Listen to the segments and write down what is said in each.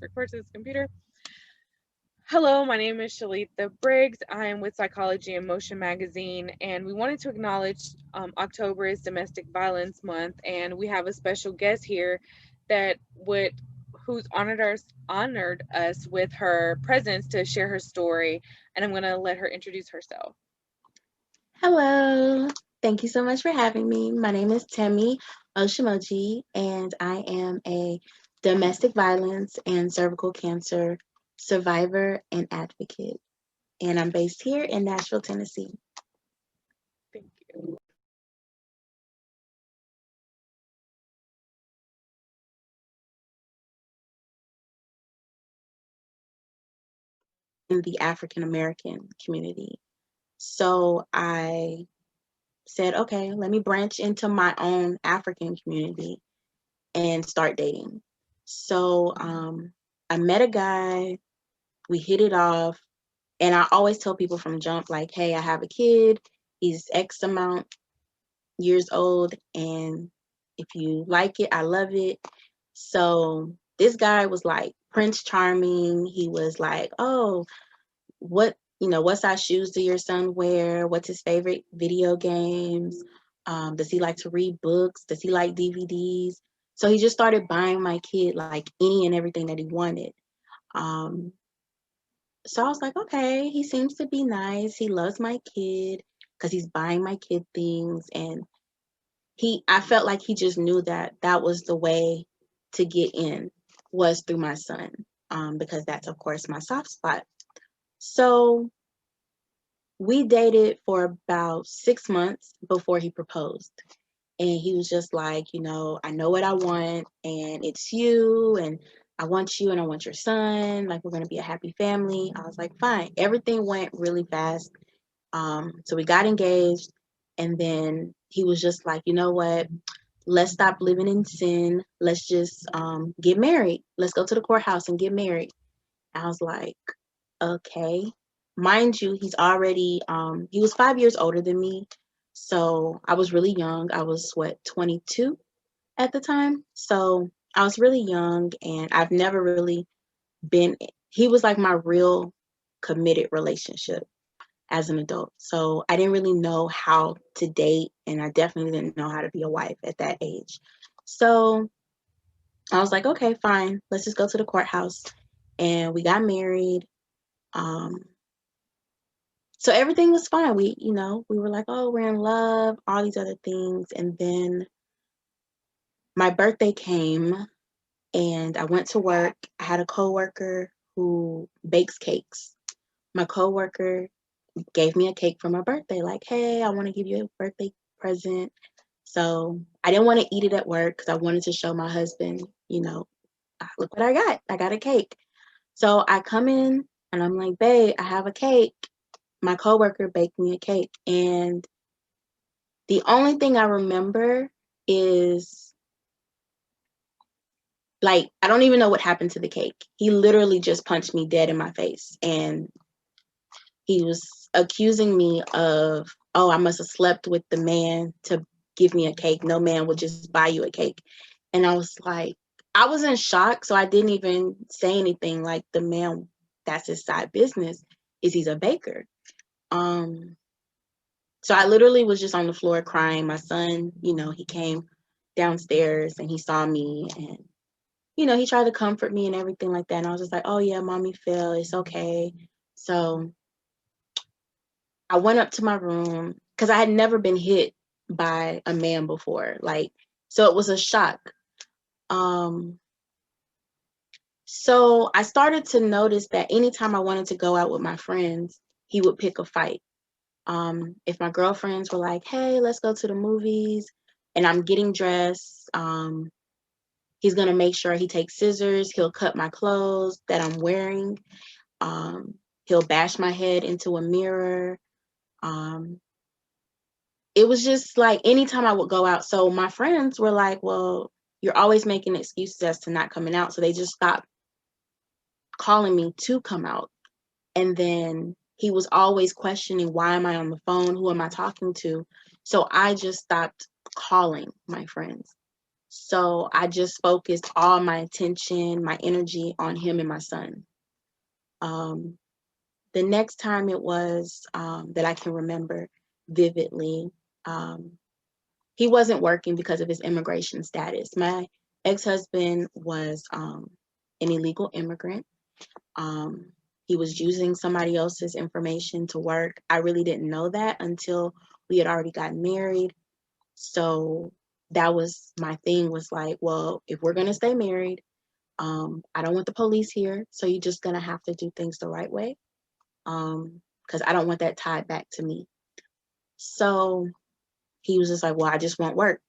record to this computer. Hello, my name is Shalita Briggs. I am with Psychology and Motion magazine, and we wanted to acknowledge October is Domestic Violence Month, and we have a special guest here that would who's honored us with her presence to share her story, and I'm going to let her introduce herself. Hello. Thank you so much for having me. My name is Temi Oshimoji, and I am a domestic violence and cervical cancer survivor and advocate. And I'm based here in Nashville, Tennessee. Thank you. In the African American community. So I said, okay, let me branch into my own African community and start dating. So I met a guy, we hit it off. And I always tell people from jump, like, hey, I have a kid. He's X amount years old. And if you like it, I love it. So this guy was like Prince Charming. He was like, oh, what size shoes do your son wear? What's his favorite video games? Does he like to read books? Does he like DVDs? So he just started buying my kid like any and everything that he wanted. Um, so I was like, okay, he seems to be nice. He loves my kid because he's buying my kid things. And I felt like he just knew that that was the way to get in was through my son, because that's, of course, my soft spot. So we dated for about 6 months before he proposed. And he was just like, I know what I want, and it's you, and I want you, and I want your son. Like, we're going to be a happy family. I was like, fine. Everything went really fast. So we got engaged, and then he was just like, you know what? Let's stop living in sin. Let's just get married. Let's go to the courthouse and get married. I was like, okay. Mind you, he was 5 years older than me. So I was really young. I was, what, 22 at the time. So I was really young, and I've never really he was like my real committed relationship as an adult. So I didn't really know how to date, and I definitely didn't know how to be a wife at that age. So I was like, okay, fine. Let's just go to the courthouse. And we got married. Um, so everything was fine. We were like, oh, we're in love, all these other things. And then my birthday came, and I went to work. I had a coworker who bakes cakes. My coworker gave me a cake for my birthday, like, hey, I want to give you a birthday present. So I didn't want to eat it at work because I wanted to show my husband, look what I got. I got a cake. So I come in and I'm like, babe, I have a cake. My coworker baked me a cake. And the only thing I remember is, like, I don't even know what happened to the cake. He literally just punched me dead in my face. And he was accusing me of, oh, I must have slept with the man to give me a cake. No man would just buy you a cake. And I was like, I was in shock. So I didn't even say anything. Like, the man, that's his side business, is he's a baker. Um, so I literally was just on the floor crying. My son, he came downstairs and he saw me, and, he tried to comfort me and everything like that. And I was just like, oh yeah, mommy fell. It's okay. So I went up to my room because I had never been hit by a man before. Like, so it was a shock. Um, so I started to notice that anytime I wanted to go out with my friends, he would pick a fight. If my girlfriends were like, hey, let's go to the movies, and I'm getting dressed, he's going to make sure he takes scissors. He'll cut my clothes that I'm wearing. He'll bash my head into a mirror. Um, it was just like anytime I would go out. So my friends were like, well, you're always making excuses as to not coming out. So they just stopped calling me to come out. And then he was always questioning, why am I on the phone? Who am I talking to? So I just stopped calling my friends. So I just focused all my attention, my energy on him and my son. Um, the next time it was that I can remember vividly, um, he wasn't working because of his immigration status. My ex-husband was an illegal immigrant. Um, he was using somebody else's information to work. I really didn't know that until we had already gotten married. So that was my thing, was like, well, if we're gonna stay married, I don't want the police here, so you're just gonna have to do things the right way. Because I don't want that tied back to me. So he was just like, well, I just want work.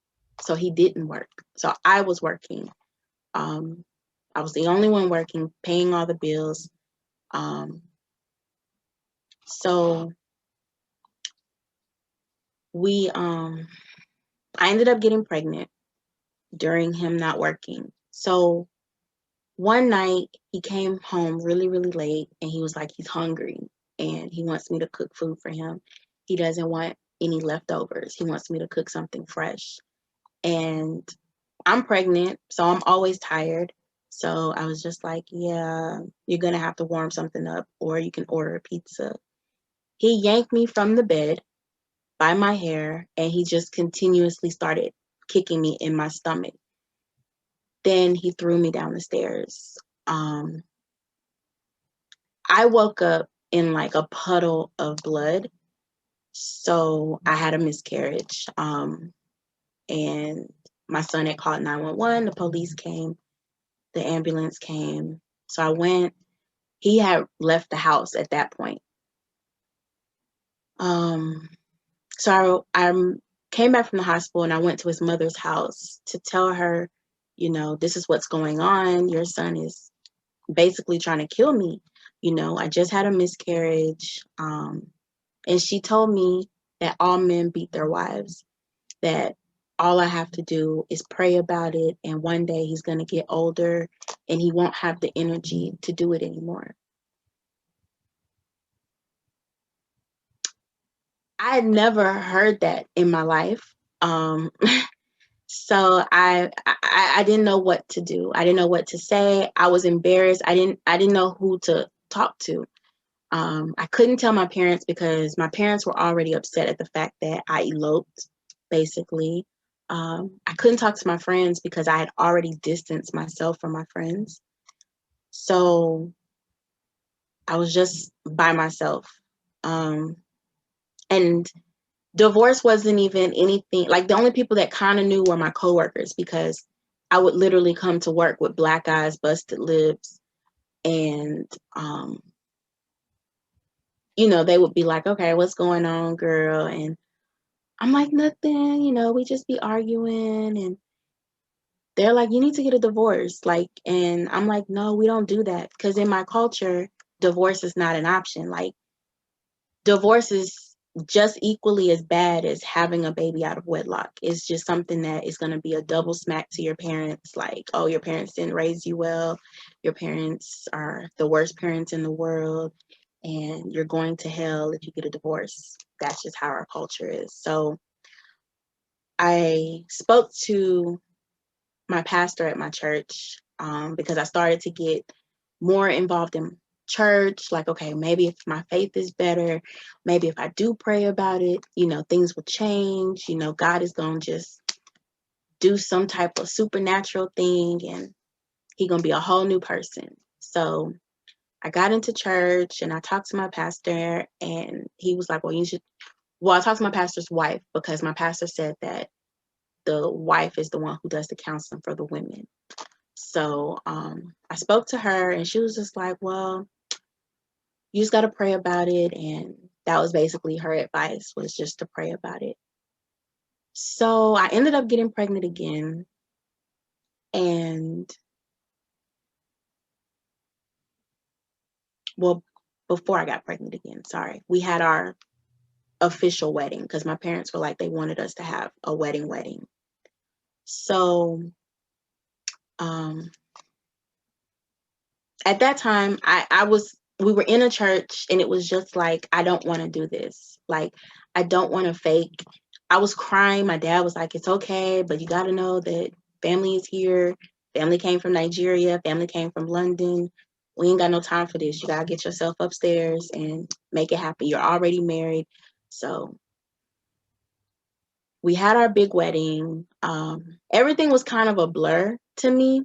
So he didn't work. So I was working. Um, I was the only one working, paying all the bills. Um, so we I ended up getting pregnant during him not working. So one night he came home really, really late and he was like, he's hungry and he wants me to cook food for him. He doesn't want any leftovers. He wants me to cook something fresh. And I'm pregnant, so I'm always tired. So I was just like, yeah, you're gonna have to warm something up or you can order a pizza. He yanked me from the bed by my hair and he just continuously started kicking me in my stomach. Then he threw me down the stairs. Um, I woke up in like a puddle of blood. So I had a miscarriage. And my son had called 911. The police came, the ambulance came. So I went. He had left the house at that point. Um, so I came back from the hospital and I went to his mother's house to tell her, this is what's going on. Your son is basically trying to kill me. I just had a miscarriage. And she told me that all men beat their wives, that all I have to do is pray about it. And one day he's going to get older and he won't have the energy to do it anymore. I had never heard that in my life. So I didn't know what to do. I didn't know what to say. I was embarrassed. I didn't know who to talk to. I couldn't tell my parents because my parents were already upset at the fact that I eloped, basically. I couldn't talk to my friends because I had already distanced myself from my friends. So I was just by myself. Um, and divorce wasn't even anything. Like the only people that kind of knew were my coworkers because I would literally come to work with black eyes, busted lips, and they would be like, "Okay, what's going on, girl?" And I'm like, "Nothing, we just be arguing." And they're like, "You need to get a divorce." Like, and I'm like, "No, we don't do that." Because in my culture, divorce is not an option. Like, divorce is just equally as bad as having a baby out of wedlock. It's just something that is going to be a double smack to your parents. Like, oh, your parents didn't raise you well. Your parents are the worst parents in the world. And you're going to hell if you get a divorce. That's just how our culture is. So I spoke to my pastor at my church because I started to get more involved in church. Like, okay, maybe if my faith is better, maybe if I do pray about it, things will change. God is going to just do some type of supernatural thing and he going to be a whole new person. So I got into church and I talked to my pastor and he was like, I talked to my pastor's wife because my pastor said that the wife is the one who does the counseling for the women. So I spoke to her and she was just like, well, you just got to pray about it. And that was basically her advice, was just to pray about it. So I ended up getting pregnant again. And well, before I got pregnant again, sorry, we had our official wedding because my parents were like, they wanted us to have a wedding. So um, at that time, we were in a church and it was just like, I don't want to do this. Like, I don't want to fake. I was crying. My dad was like, it's okay, but you got to know that family is here. Family came from Nigeria. Family came from London. We ain't got no time for this. You gotta get yourself upstairs and make it happen. You're already married. So we had our big wedding. Everything was kind of a blur to me.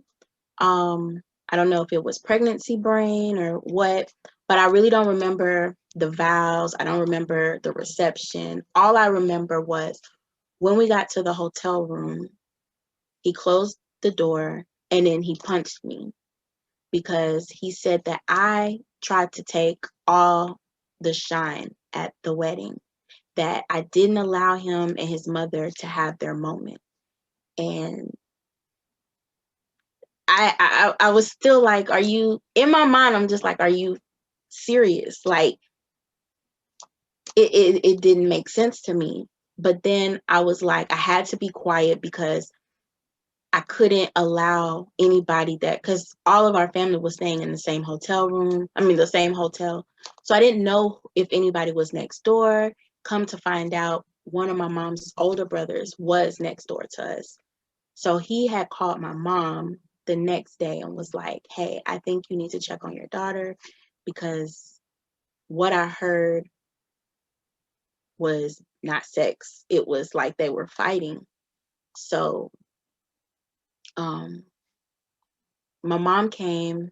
I don't know if it was pregnancy brain or what, but I really don't remember the vows. I don't remember the reception. All I remember was when we got to the hotel room, he closed the door and then he punched me because he said that I tried to take all the shine at the wedding, that I didn't allow him and his mother to have their moment. And I was still like, are you, in my mind, I'm just like, are you serious? Like, it didn't make sense to me. But then I was like, I had to be quiet because I couldn't allow anybody that, because all of our family was staying in the same hotel room. I mean, the same hotel. So I didn't know if anybody was next door. Come to find out, one of my mom's older brothers was next door to us. So he had called my mom the next day and was like, hey, I think you need to check on your daughter because what I heard was not sex. It was like they were fighting. So um, my mom came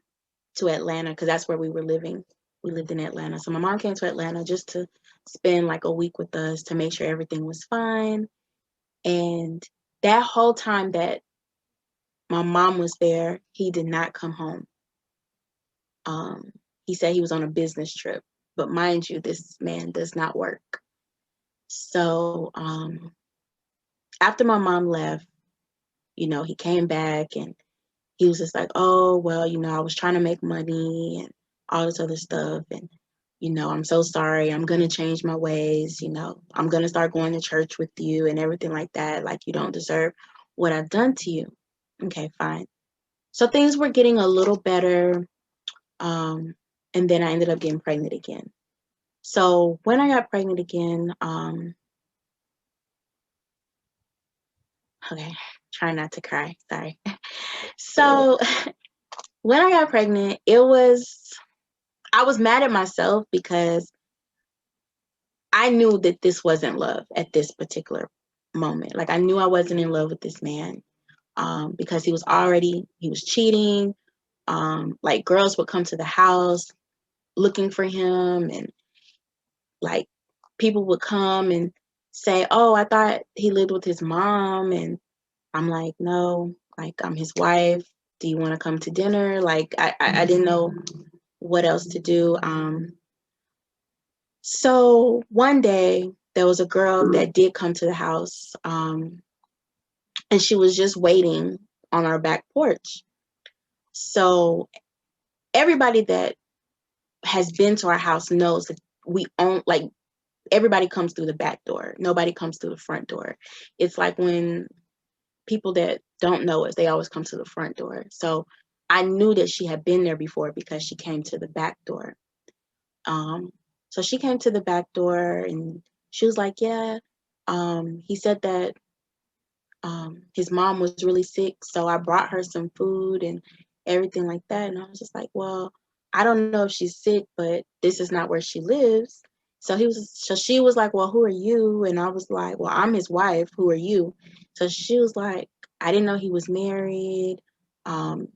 to Atlanta because that's where we were living. We lived in Atlanta. So my mom came to Atlanta just to spend like a week with us to make sure everything was fine. And that whole time that my mom was there, he did not come home. Um, he said he was on a business trip, but mind you, this man does not work. So after my mom left, he came back and he was just like, oh, well, I was trying to make money and all this other stuff. And, I'm so sorry. I'm going to change my ways. I'm going to start going to church with you and everything like that. Like, you don't deserve what I've done to you. Okay, fine. So things were getting a little better. And then I ended up getting pregnant again. So when I got pregnant again, okay, try not to cry. Sorry. So when I got pregnant, I was mad at myself because I knew that this wasn't love at this particular moment. Like I knew I wasn't in love with this man because he was cheating. Like girls would come to the house looking for him and like people would come and say, oh, I thought he lived with his mom. And I'm like, no, like I'm his wife. Do you want to come to dinner? Like I didn't know what else to do. So one day there was a girl that did come to the house, and she was just waiting on our back porch. So everybody that has been to our house knows that we own, like, everybody comes through the back door. Nobody comes through the front door. It's like when people that don't know us, they always come to the front door. So I knew that she had been there before because she came to the back door. Um, so she came to the back door and she was like, yeah, he said that his mom was really sick. So I brought her some food and everything like that. And I was just like, well, I don't know if she's sick, but this is not where she lives. So she was like, well, who are you? And I was like, well, I'm his wife. Who are you? So she was like, I didn't know he was married. Um,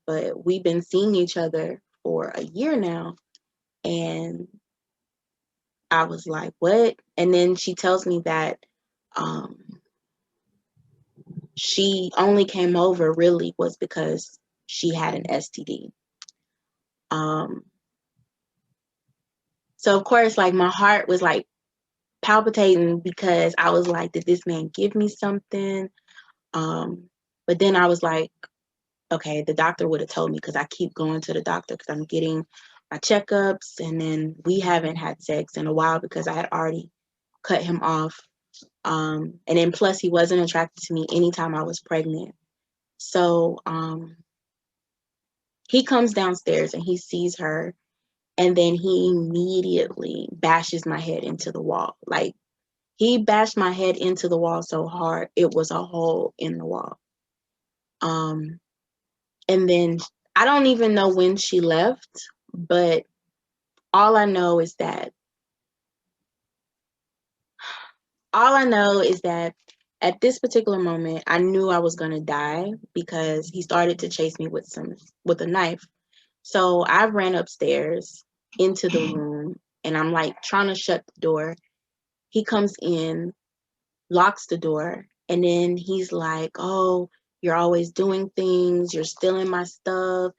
but we've been seeing each other for a year now. And I was like, what? And then she tells me that um, she only came over really was because she had an STD. Um, so of course, like my heart was like palpitating because I was like, did this man give me something? But then I was like, okay, the doctor would have told me because I keep going to the doctor because I'm getting my checkups, and then we haven't had sex in a while because I had already cut him off. And then plus he wasn't attracted to me anytime I was pregnant. So he comes downstairs and he sees her, and then he immediately bashes my head into the wall. Like he bashed my head into the wall so hard it was a hole in the wall. Um, and then I don't even know when she left, but all I know is that all I know is that at this particular moment, I knew I was gonna die because he started to chase me with a knife. So I ran upstairs into the room and I'm like trying to shut the door. He comes in, locks the door, and then he's like, "Oh, you're always doing things, you're stealing my stuff,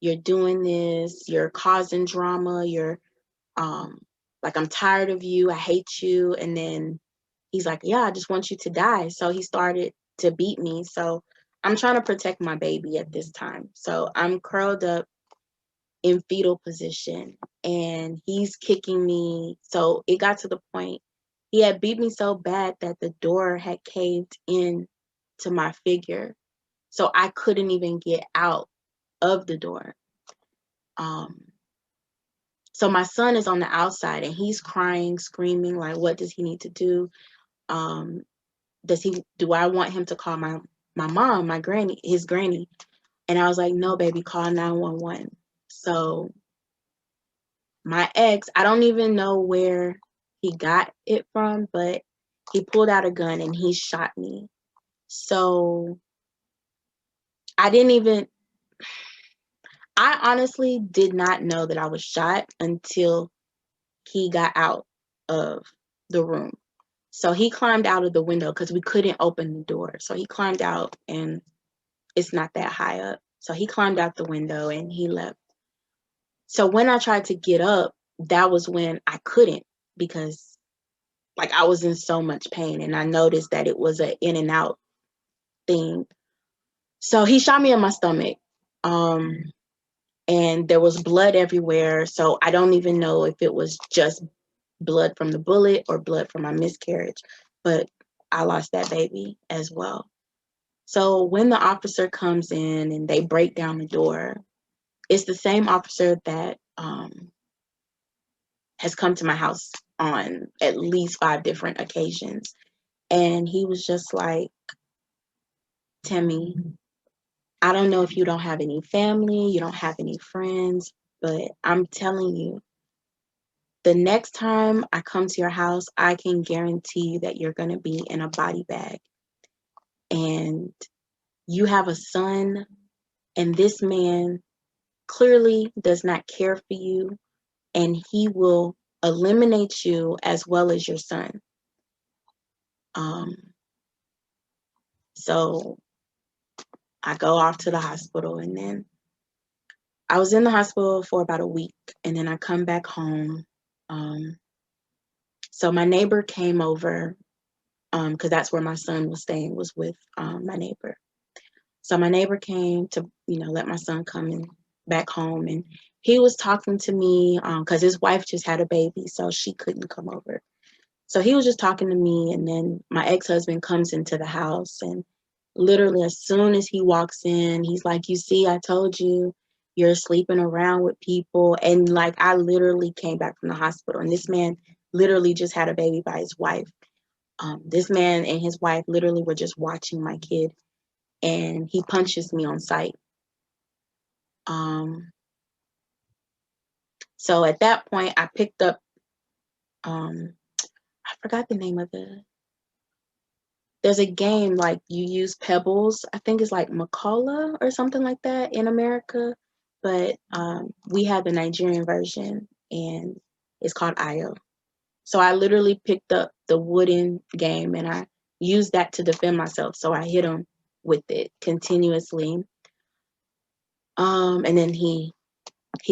you're doing this, you're causing drama, you're um like I'm tired of you, I hate you." And then he's like, "Yeah, I just want you to die." So he started to beat me. So I'm trying to protect my baby at this time. So I'm curled up in fetal position and he's kicking me. So it got to the point he had beat me so bad that the door had caved in to my figure. So I couldn't even get out of the door. Um, so my son is on the outside and he's crying, screaming, like, what does he need to do? Um, do I want him to call my mom, my granny, his granny? And I was like, no, baby, call 911. So my ex, I don't even know where he got it from, but he pulled out a gun and he shot me. So I didn't even, I honestly did not know that I was shot until he got out of the room. So he climbed out of the window because we couldn't open the door. So he climbed out and it's not that high up. So he climbed out the window and he left. So when I tried to get up, that was when I couldn't because like I was in so much pain and I noticed that it was an in and out thing. So he shot me in my stomach. Um, and there was blood everywhere. So I don't even know if it was just blood from the bullet or blood from my miscarriage, but I lost that baby as well. So when the officer comes in and they break down the door, it's the same officer that has come to my house on at least 5 different occasions. And he was just like, Timmy, I don't know if you don't have any family, you don't have any friends, but I'm telling you, the next time I come to your house, I can guarantee you that you're going to be in a body bag. And you have a son, and this man clearly does not care for you, and he will eliminate you as well as your son. Um, so I go off to the hospital, and then I was in the hospital for about a week, and then I come back home. Um, so my neighbor came over because that's where my son was staying, was with my neighbor. So my neighbor came to, let my son come in back home, and he was talking to me because his wife just had a baby, so she couldn't come over. So he was just talking to me, and then my ex-husband comes into the house, and literally as soon as he walks in, he's like, "You see, I told you, you're sleeping around with people." And like I literally came back from the hospital, and this man literally just had a baby by his wife. This man and his wife literally were just watching my kid, and he punches me on sight. Um, so at that point, I picked up, I forgot the name of the. There's a game like you use pebbles. I think it's like Macaulay or something like that in America, but we have the Nigerian version, and it's called Ayo. So I literally picked up the wooden game and I used that to defend myself. So I hit him with it continuously. And then he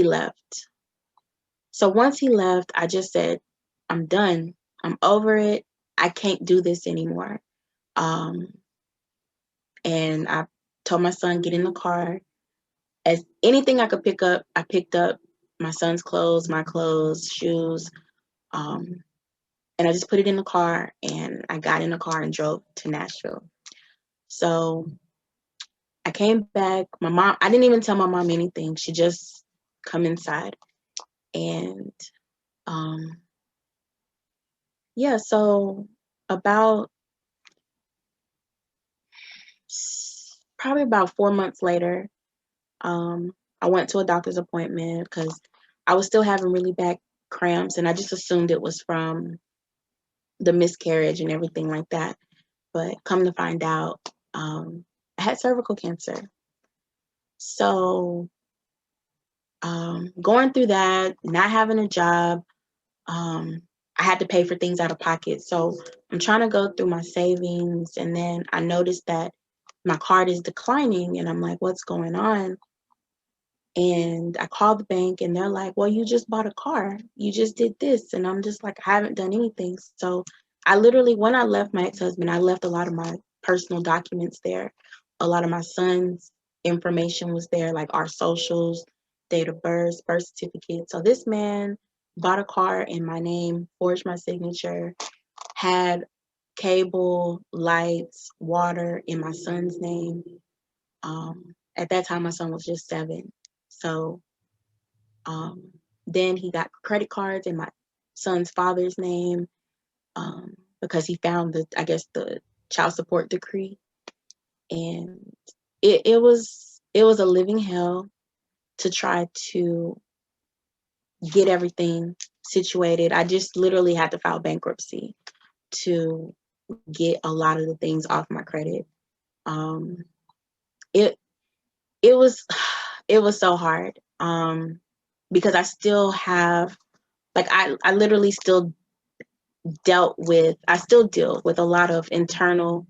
left. So once he left, I just said, I'm done. I'm over it. I can't do this anymore. Um, and I told my son, get in the car. As anything I could pick up, I picked up my son's clothes, my clothes, shoes. Um, and I just put it in the car and I got in the car and drove to Nashville. So I came back. My mom, I didn't even tell my mom anything. She just come inside. And um, yeah, so about probably about 4 months later, um, I went to a doctor's appointment because I was still having really bad cramps, and I just assumed it was from the miscarriage and everything like that. But come to find out, I had cervical cancer. So going through that, not having a job, um, I had to pay for things out of pocket. So I'm trying to go through my savings, and then I noticed that my card is declining, and I'm like, what's going on? And I called the bank and they're like, well, you just bought a car. You just did this. And I'm just like, I haven't done anything. So I literally, when I left my ex-husband, I left a lot of my personal documents there. A lot of my son's information was there, like our socials, date of birth certificate. So this man bought a car in my name, forged my signature, had cable, lights, water in my son's name. At that time, my son was just 7. So um, then he got credit cards in my son's father's name because he found I guess, the child support decree, and it was a living hell to try to get everything situated. I just literally had to file bankruptcy to get a lot of the things off my credit. Um, it it was it was so hard because I still have, like, I literally still I still deal with a lot of internal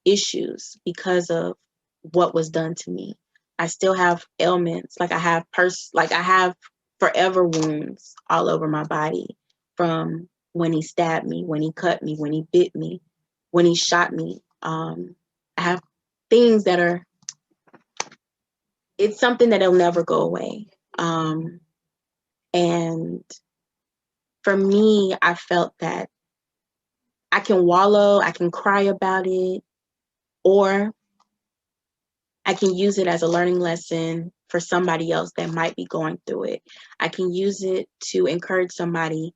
issues because of what was done to me. I still have ailments, like I have forever wounds all over my body from when he stabbed me, when he cut me, when he bit me, when he shot me. I have things that are it's something that'll never go away. Um, and for me, I felt that I can wallow, I can cry about it, or I can use it as a learning lesson for somebody else that might be going through it. I can use it to encourage somebody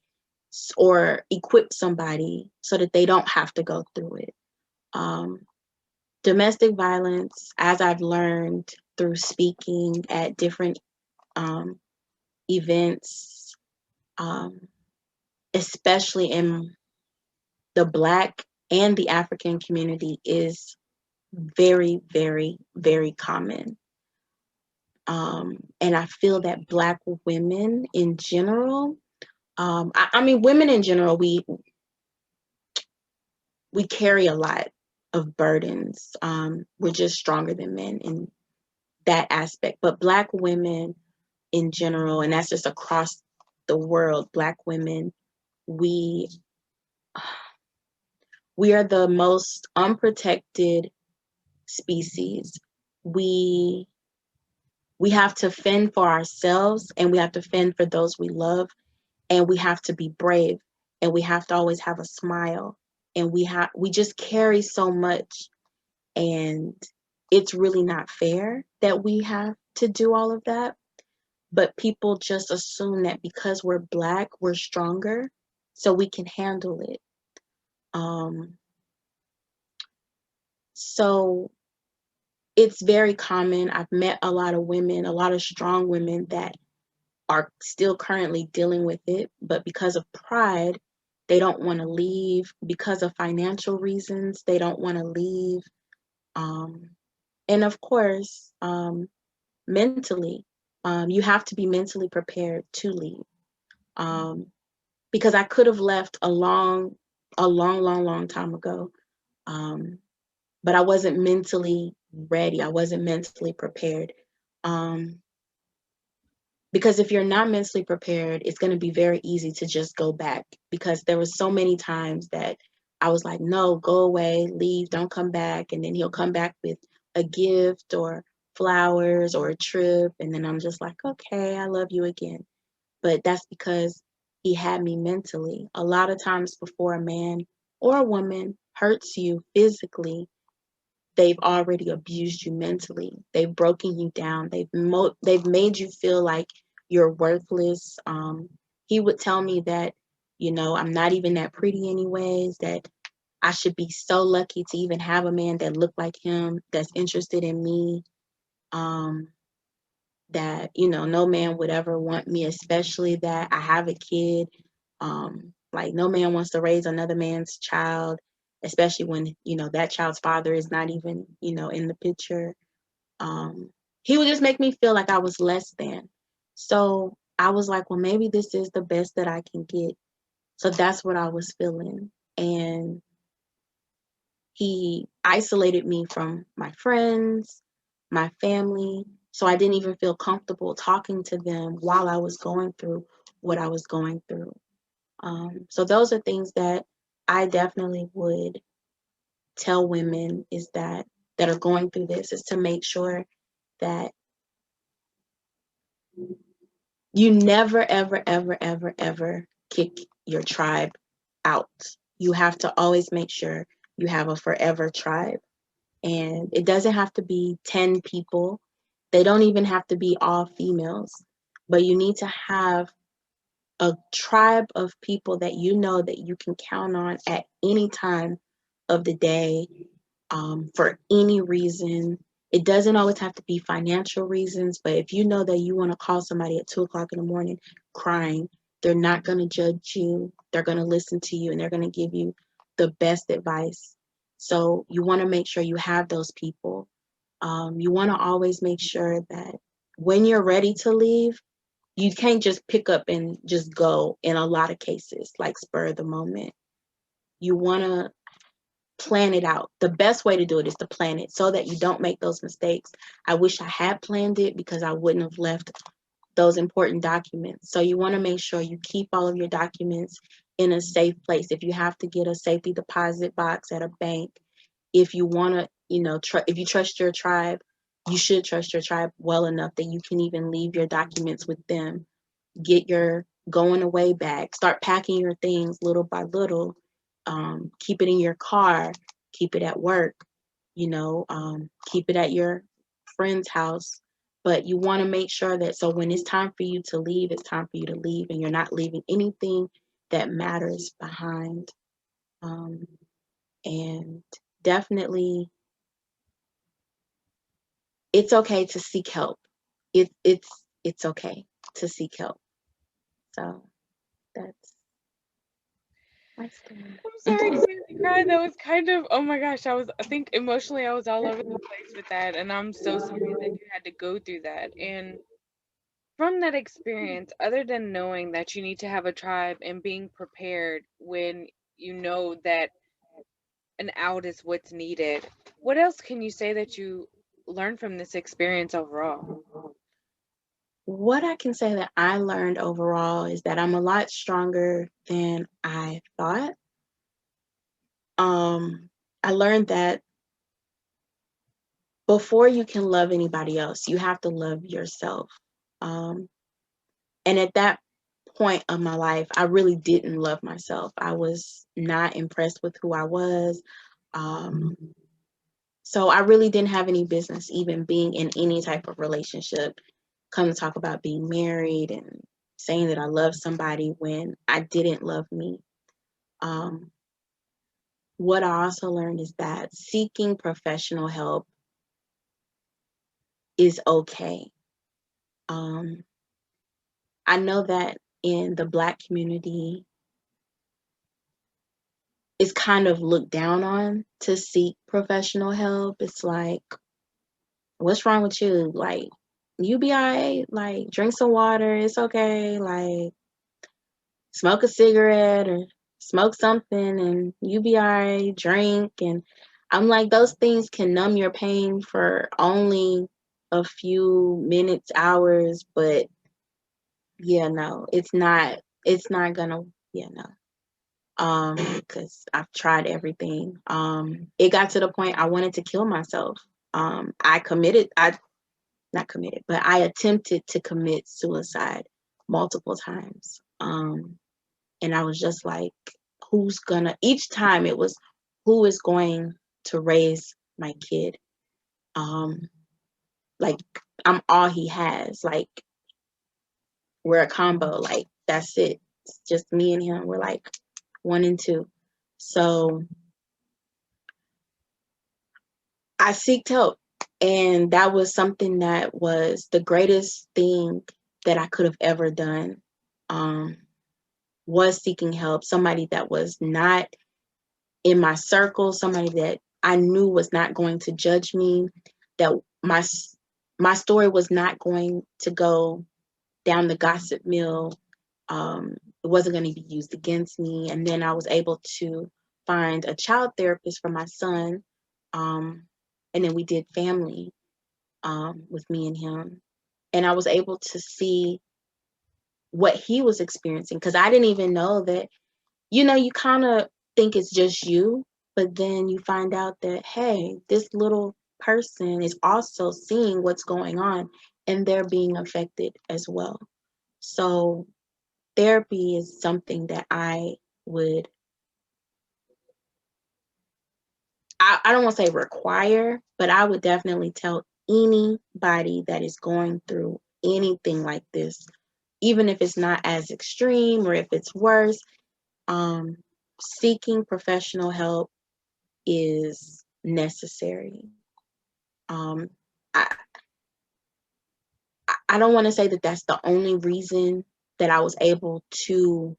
or equip somebody so that they don't have to go through it. Um, Domestic violence, as I've learned through speaking at different um, events, um, especially in the Black and the African community, is very, very, very common. And I feel that Black women in general, I mean, women in general, we carry a lot of burdens. We're just stronger than men in that aspect. But Black women in general, and that's just across the world, Black women, we we are the most unprotected species. We we have to fend for ourselves, and we have to fend for those we love, and we have to be brave, and we have to always have a smile, and we just carry so much, and it's really not fair that we have to do all of that. But people just assume that because we're Black, we're stronger, so we can handle it. Um, so it's very common. I've met a lot of women, a lot of strong women that are still currently dealing with it, but because of pride, they don't want to leave. Because of financial reasons, they don't want to leave. Um, and of course, mentally, you have to be mentally prepared to leave. Um, because I could have left a long, long, long time ago. Um, but I wasn't mentally ready. I wasn't mentally prepared. Um, because if you're not mentally prepared, it's going to be very easy to just go back, because there was so many times that I was like, no, go away, leave, don't come back. And then he'll come back with a gift or flowers or a trip. And then I'm just like, okay, I love you again. But that's because he had me mentally. A lot of times before a man or a woman hurts you physically, they've already abused you mentally. They've broken you down. They've made you feel like you're worthless. He would tell me that, I'm not even that pretty anyways, that I should be so lucky to even have a man that looked like him, that's interested in me, um, that, no man would ever want me, especially that I have a kid. Like, no man wants to raise another man's child, especially when, that child's father is not even, in the picture. Um, he would just make me feel like I was less than. So I was like, well, maybe this is the best that I can get. So that's what I was feeling. And he isolated me from my friends, my family. So I didn't even feel comfortable talking to them while I was going through what I was going through. So those are things that I definitely would tell women is that are going through this, is to make sure that you never, ever, ever, ever, ever kick your tribe out. You have to always make sure you have a forever tribe. And it doesn't have to be 10 people. They don't even have to be all females. But you need to have a tribe of people that you know that you can count on at any time of the day, for any reason. It doesn't always have to be financial reasons, but if you know that you want to call somebody at 2 o'clock in the morning crying, they're not going to judge you. They're going to listen to you and they're going to give you the best advice. So you want to make sure you have those people. You want to always make sure that when you're ready to leave, you can't just pick up and just go in a lot of cases, like spur of the moment. You want to plan it out. The best way to do it is to plan it so that you don't make those mistakes. I wish I had planned it because I wouldn't have left those important documents. So you want to make sure you keep all of your documents in a safe place. If you have to get a safety deposit box at a bank, if you want to, if you trust your tribe, you should trust your tribe well enough that you can even leave your documents with them. Get your going away bag, start packing your things little by little. Keep it in your car, keep it at work, keep it at your friend's house. But you want to make sure that so when it's time for you to leave, it's time for you to leave and you're not leaving anything that matters behind. Um, and definitely, it's okay to seek help. It's okay to seek help. So that's my I'm sorry to story. make you cry. That was kind of, oh my gosh, I think emotionally I was all over the place with that, and I'm so sorry that you had to go through that. And from that experience, other than knowing that you need to have a tribe and being prepared when you know that an out is what's needed, what else can you say that you learned from this experience overall? What I can say that I learned overall is that I'm a lot stronger than I thought. I learned that before you can love anybody else, you have to love yourself. Um, and at that point of my life, I really didn't love myself. I was not impressed with who I was. Um, so I really didn't have any business even being in any type of relationship. Come to talk about being married and saying that I love somebody when I didn't love me. Um, what I also learned is that seeking professional help is okay. Um, I know that in the Black community, it's kind of looked down on to seek professional help. It's like, what's wrong with you? Like, you be all right. Like, drink some water. It's okay. Like, smoke a cigarette or smoke something and you be all right. Drink. And I'm like, those things can numb your pain for only a few minutes, hours. But yeah, no, it's not gonna, yeah, no. Because I've tried everything. It got to the point I wanted to kill myself. I not committed, but I attempted to commit suicide multiple times. And I was just like, each time it was, who is going to raise my kid? Um, like, I'm all he has. Like, we're a combo. Like, that's it. It's just me and him. We're like one and two. So I seeked help. And that was something that was the greatest thing that I could have ever done. Um, was seeking help, somebody that was not in my circle, somebody that I knew was not going to judge me, that my story was not going to go down the gossip mill. It wasn't going to be used against me. And then I was able to find a child therapist for my son. And then we did family with me and him. And I was able to see what he was experiencing because I didn't even know that, you kind of think it's just you, but then you find out that, hey, this little person is also seeing what's going on and they're being affected as well. So therapy is something that would, I don't want to say require, but I would definitely tell anybody that is going through anything like this, even if it's not as extreme or if it's worse, um, seeking professional help is necessary. Um, I, I don't want to say that that's the only reason that I was able to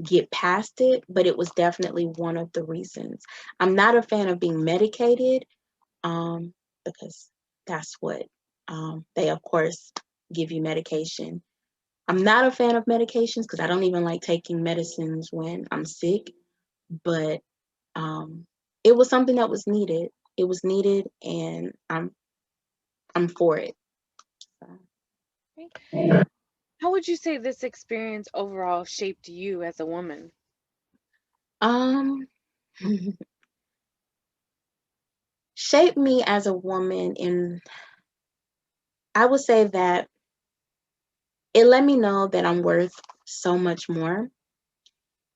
get past it, but it was definitely one of the reasons. I'm not a fan of being medicated, because that's what they, of course, give you medication. I'm not a fan of medications because I don't even like taking medicines when I'm sick, but um, it was something that was needed. It was needed, and I'm for it. So. Right. How would you say this experience overall shaped you as a woman? Um, shaped me as a woman, and I would say that it let me know that I'm worth so much more.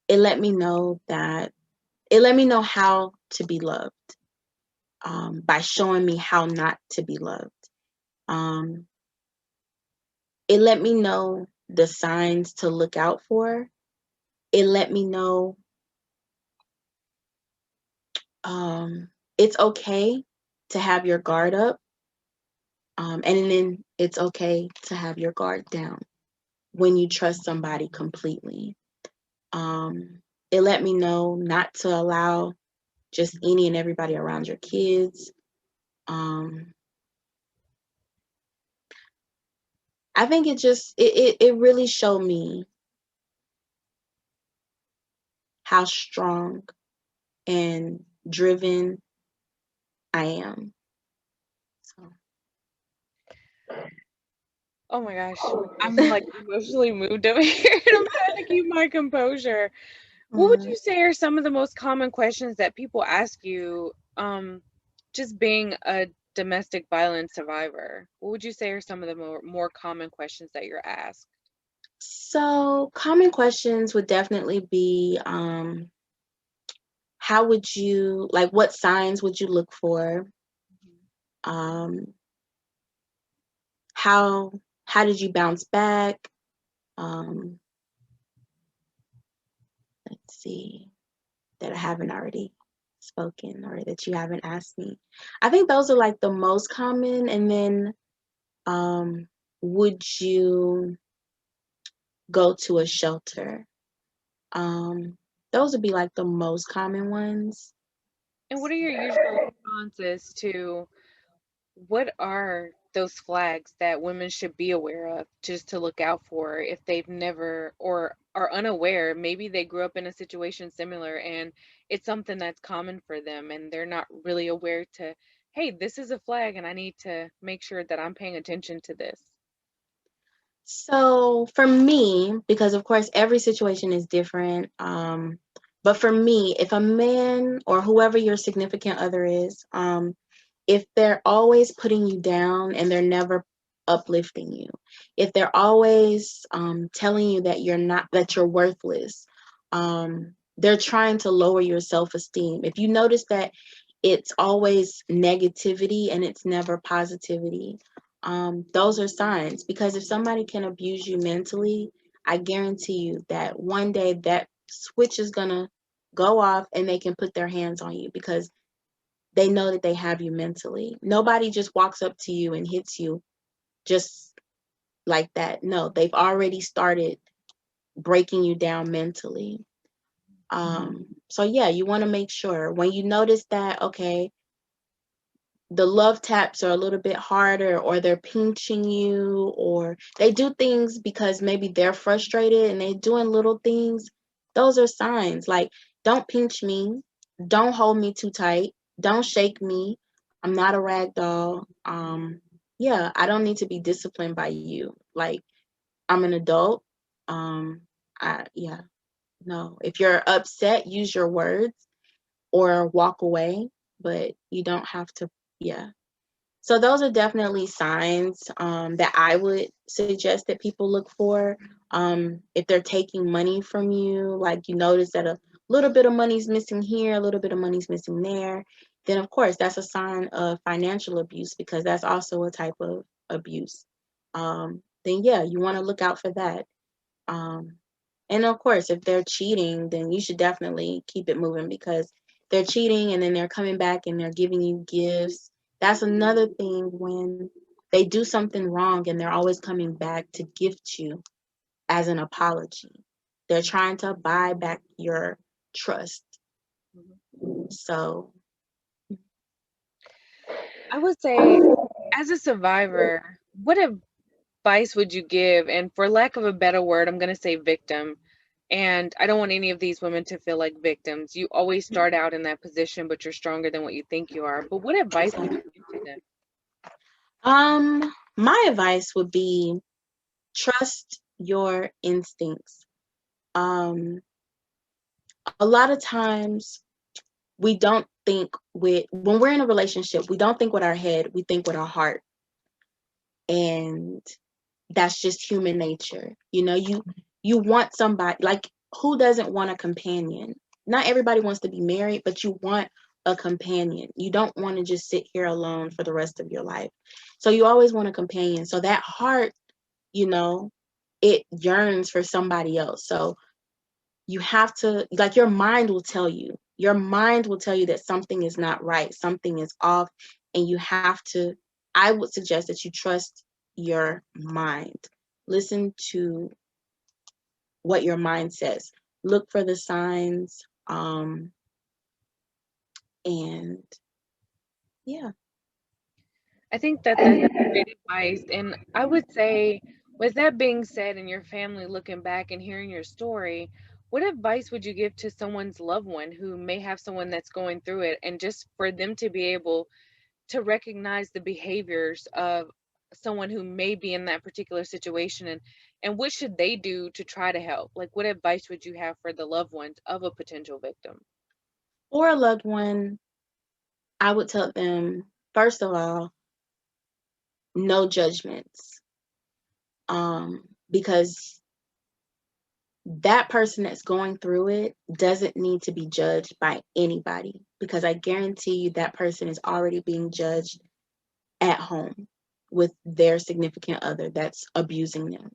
It let me know that it let me know how to be loved, by showing me how not to be loved. Um, it let me know the signs to look out for. It let me know, um, it's okay to have your guard up, and then it's okay to have your guard down when you trust somebody completely. It let me know not to allow just any and everybody around your kids. Um, I think it really showed me how strong and driven I am. So, Oh my gosh. I'm like emotionally moved over here and I'm trying to keep my composure. What would mm, you say are some of the most common questions that people ask you, just being a domestic violence survivor? What would you say are some of the more common questions that you're asked? so common questions would definitely be, how would you like what signs would you look for? Um, how how did you bounce back? Um, let's see, that I haven't already spoken or that you haven't asked me. I think those are like the most common. And then, um, would you go to a shelter? Um, those would be like the most common ones. And what are your usual responses to what are those flags that women should be aware of just to look out for if they've never or are unaware? Maybe they grew up in a situation similar and it's something that's common for them and they're not really aware to, hey, this is a flag and I need to make sure that I'm paying attention to this. So for me, because of course every situation is different, but for me, if a man or whoever your significant other is, if they're always putting you down and they're never uplifting you, if they're always telling you that you're worthless, they're trying to lower your self-esteem. If you notice that it's always negativity and it's never positivity, those are signs. Because if somebody can abuse you mentally, I guarantee you that one day that switch is gonna go off and they can put their hands on you because they know that they have you mentally. Nobody just walks up to you and hits you just like that. No, they've already started breaking you down mentally. So yeah, you want to make sure when you notice that, okay, the love taps are a little bit harder, or they're pinching you, or they do things because maybe they're frustrated and they're doing little things. Those are signs. Like, don't pinch me, don't hold me too tight, don't shake me. I'm not a rag doll. Yeah, I don't need to be disciplined by you. Like, I'm an adult. Yeah, no. If you're upset, use your words or walk away, but you don't have to. Yeah, so those are definitely signs that I would suggest that people look for. If they're taking money from you, like you notice that a little bit of money's missing here, a little bit of money's missing there, then of course that's a sign of financial abuse, because that's also a type of abuse. Then yeah, you want to look out for that. Um, and of course, if they're cheating, then you should definitely keep it moving, because they're cheating and then they're coming back and they're giving you gifts. That's another thing, when they do something wrong and they're always coming back to gift you as an apology. They're trying to buy back your trust. Mhm. So, I would say, as a survivor, what advice would you give? And for lack of a better word, I'm going to say victim. And I don't want any of these women to feel like victims. You always start out in that position, but you're stronger than what you think you are. But what advice would you give to them? my advice would be, trust your instincts. Um, a lot of times we don't think with when we're in a relationship, we don't think with our head, we think with our heart. And that's just human nature. You want somebody, like, who doesn't want a companion? Not everybody wants to be married, but you want a companion. You don't want to just sit here alone for the rest of your life. So you always want a companion. So that heart, you know, it yearns for somebody else. So you have to, like, your mind will tell you that something is not right, something is off, and you have to, I would suggest that you trust your mind. Listen to what your mind says. Look for the signs. And yeah. I think that that's great advice. And I would say, with that being said, and your family looking back and hearing your story, what advice would you give to someone's loved one who may have someone that's going through it, and just for them to be able to recognize the behaviors of someone who may be in that particular situation, and what should they do to try to help? Like, what advice would you have for the loved ones of a potential victim? For a loved one, I would tell them, first of all, no judgments. Because that person that's going through it doesn't need to be judged by anybody, because I guarantee you that person is already being judged at home with their significant other that's abusing them.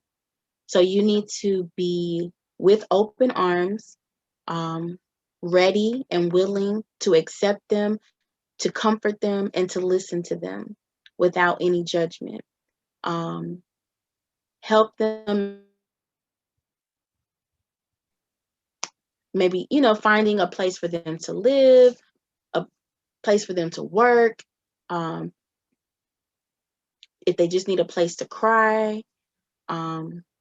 So you need to be with open arms, um, ready and willing to accept them, to comfort them, and to listen to them without any judgment. Um, Help them maybe, finding a place for them to live, a place for them to work. Um, if they just need a place to cry,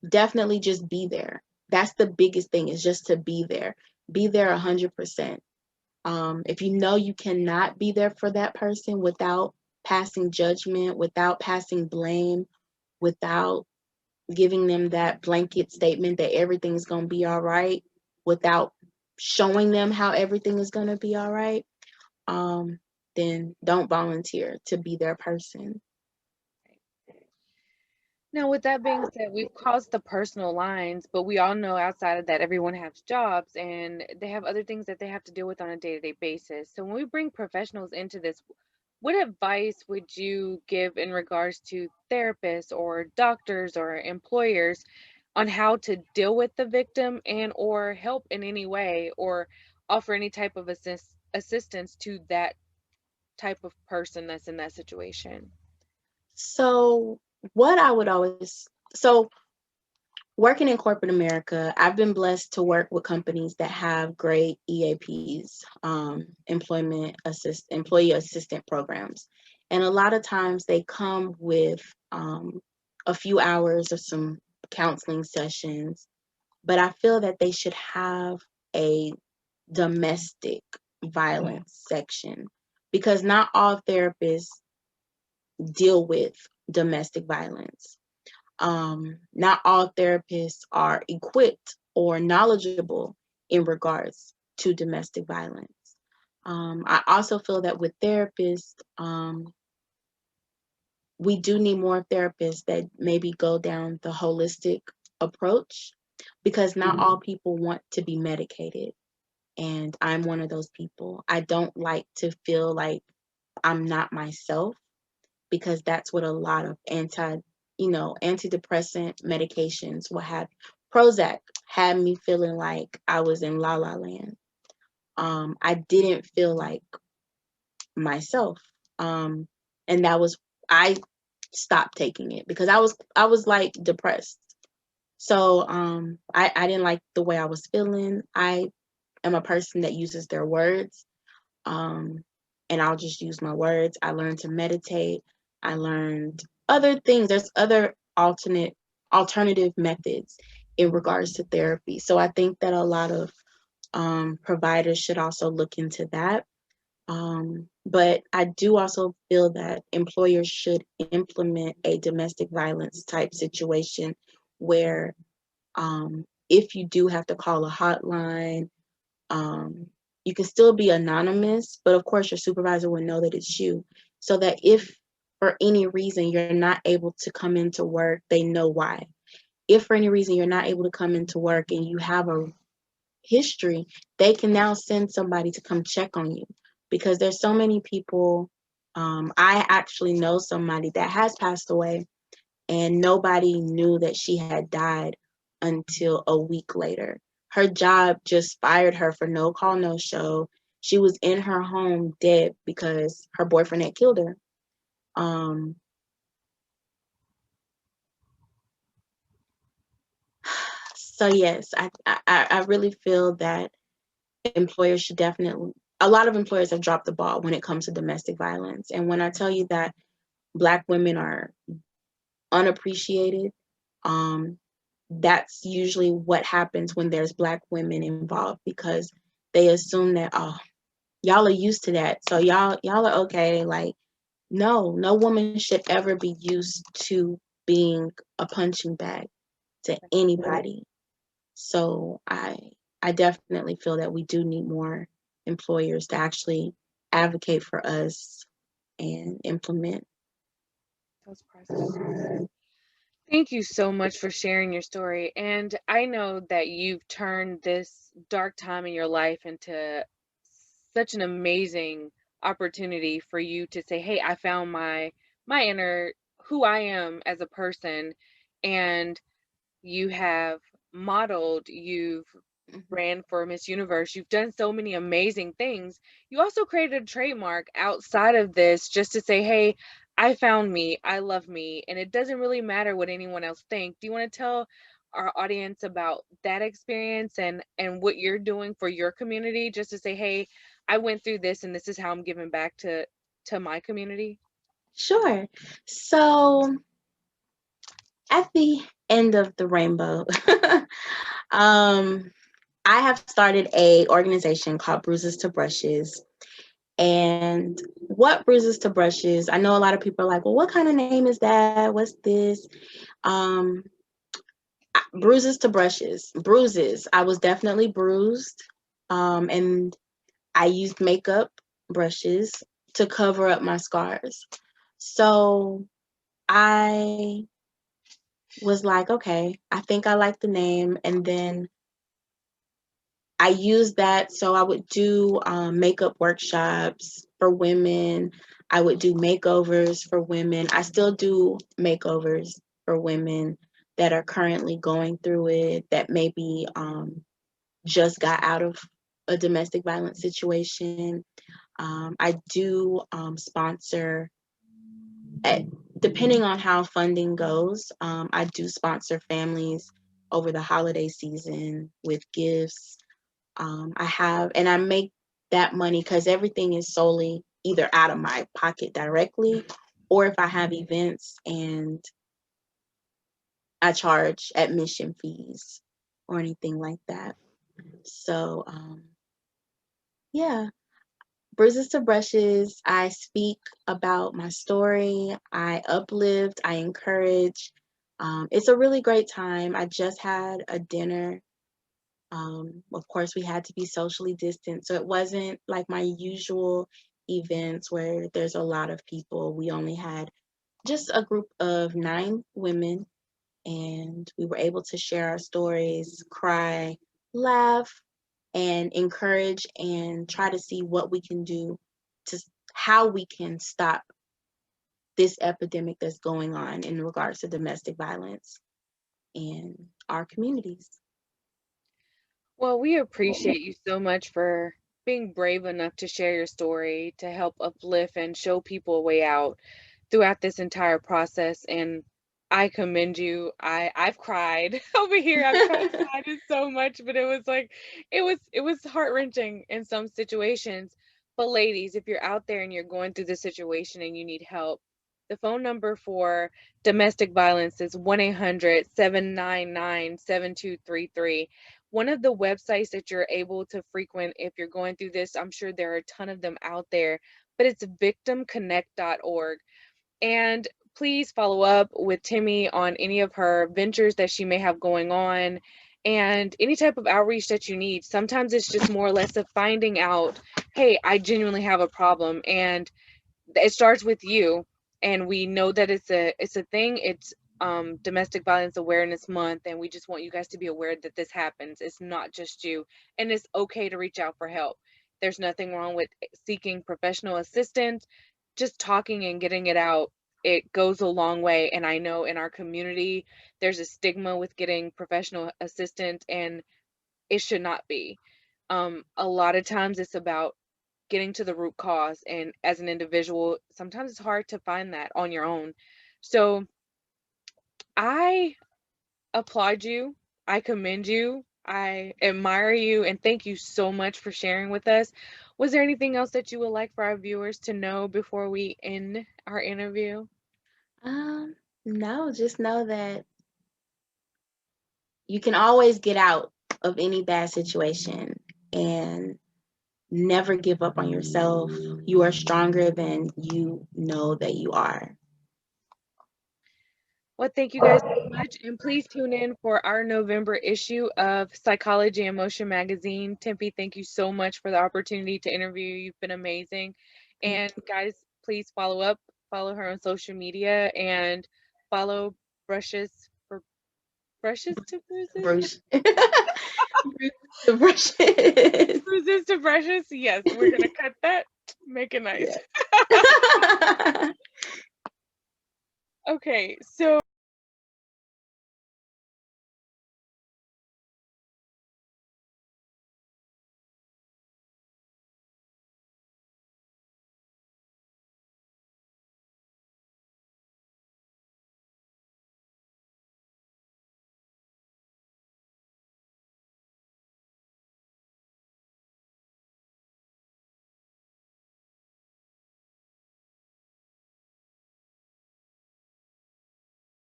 definitely just be there. That's the biggest thing, is just to be there. Be there 100%. If you know you cannot be there for that person without passing judgment, without passing blame, without giving them that blanket statement that everything's going to be all right, without showing them how everything is going to be all right, um, then don't volunteer to be their person. Now, with that being said, we've crossed the personal lines, but we all know outside of that, everyone has jobs and they have other things that they have to deal with on a day to day basis. So, when we bring professionals into this, what advice would you give in regards to therapists or doctors or employers on how to deal with the victim and or help in any way or offer any type of assistance to that type of person that's in that situation? So, what I would always, so working in corporate America, I've been blessed to work with companies that have great EAPs, employee assistant programs, and a lot of times they come with a few hours of some counseling sessions. But I feel that they should have a domestic violence section because not all therapists deal with domestic violence. Not all therapists are equipped or knowledgeable in regards to domestic violence. I also feel that with therapists, we do need more therapists that maybe go down the holistic approach because not all people want to be medicated. And I'm one of those people. I don't like to feel like I'm not myself because that's what a lot of antidepressant medications will have. Prozac had me feeling like I was in La La Land. I didn't feel like myself. Um, and that was I stopped taking it because I was like depressed. So I didn't like the way I was feeling. I am a person that uses their words. Um, and I'll just use my words. I learned to meditate. I learned other things. There's other alternative methods in regards to therapy. So I think that a lot of providers should also look into that. But I do also feel that employers should implement a domestic violence type situation where if you do have to call a hotline, um, you can still be anonymous, but of course your supervisor will know that it's you. So that if for any reason you're not able to come into work, they know why. If for any reason you're not able to come into work and you have a history, they can now send somebody to come check on you because there's so many people. I actually know somebody that has passed away and nobody knew that she had died until a week later. Her job just fired her for no call, no show. She was in her home dead because her boyfriend had killed her. Um, so yes, I really feel that employers should definitely. A lot of employers have dropped the ball when it comes to domestic violence, and when I tell you that Black women are unappreciated, um, that's usually what happens when there's Black women involved because they assume that, oh, y'all are used to that, so y'all are okay. Like, no woman should ever be used to being a punching bag to anybody. So I definitely feel that we do need more employers to actually advocate for us and implement. Those processes. Thank you so much for sharing your story. And I know that you've turned this dark time in your life into such an amazing opportunity for you to say, "Hey, I found my inner who I am as a person." And you have modeled, you've Mhm. ran for Miss Universe, you've done so many amazing things. You also created a trademark outside of this just to say, hey, I found me, I love me, and it doesn't really matter what anyone else thinks. Do you want to tell our audience about that experience and what you're doing for your community just to say, hey, I went through this and this is how I'm giving back to my community? Sure. So at the end of the rainbow, um, I have started a organization called Bruises to Brushes. And what Bruises to Brushes? I know a lot of people are like, well, what kind of name is that? What's this? Um, Bruises to Brushes. Bruises. I was definitely bruised. And I used makeup brushes to cover up my scars. So I was like, okay, I think I like the name. And then I used that. So I would do makeup workshops for women. I would do makeovers for women. I still do makeovers for women that are currently going through it, that maybe just got out of a domestic violence situation. I do sponsor, at, depending on how funding goes, I do sponsor families over the holiday season with gifts. And I make that money because everything is solely either out of my pocket directly, or if I have events and I charge admission fees or anything like that. So, yeah, Bruises to Brushes, I speak about my story, I uplift, I encourage. It's a really great time. I just had a dinner. Of course, we had to be socially distant, so it wasn't like my usual events where there's a lot of people. We only had just a group of 9 women, and we were able to share our stories, cry, laugh, and encourage and try to see what we can do to how we can stop this epidemic that's going on in regards to domestic violence in our communities. Well, we appreciate you so much for being brave enough to share your story to help uplift and show people a way out throughout this entire process. And I commend you. I've cried over here. I've cried it so much, but it was like it was heart-wrenching in some situations. But ladies, if you're out there and you're going through this situation and you need help, the phone number for domestic violence is 1-800-799-7233. One of the websites that you're able to frequent if you're going through this, I'm sure there are a ton of them out there, but it's victimconnect.org. And please follow up with Timmy on any of her ventures that she may have going on and any type of outreach that you need. Sometimes it's just more or less of finding out, hey, I genuinely have a problem, and it starts with you. And we know that it's a thing. It's domestic violence awareness month, and we just want you guys to be aware that this happens. It's not just you, and it's okay to reach out for help. There's nothing wrong with seeking professional assistance. Just talking and getting it out, it goes a long way. And I know in our community there's a stigma with getting professional assistance, and it should not be. A lot of times it's about getting to the root cause, and as an individual sometimes it's hard to find that on your own. So I applaud you, I commend you, I admire you, and thank you so much for sharing with us. Was there anything else that you would like for our viewers to know before we end our interview? Um, no, just know that you can always get out of any bad situation, and never give up on yourself. You are stronger than you know that you are. Well, thank you guys so much. And please tune in for our November issue of Psychology and Motion magazine. Tempe, thank you so much for the opportunity to interview you. You've been amazing. Thank And guys, please follow her on social media, and follow Brushes for Brushes to you, Bruises? Bruce. Bruce brushes. Bruises to Brushes? Yes, we're going to cut that. Make it nice. Yeah. Okay, so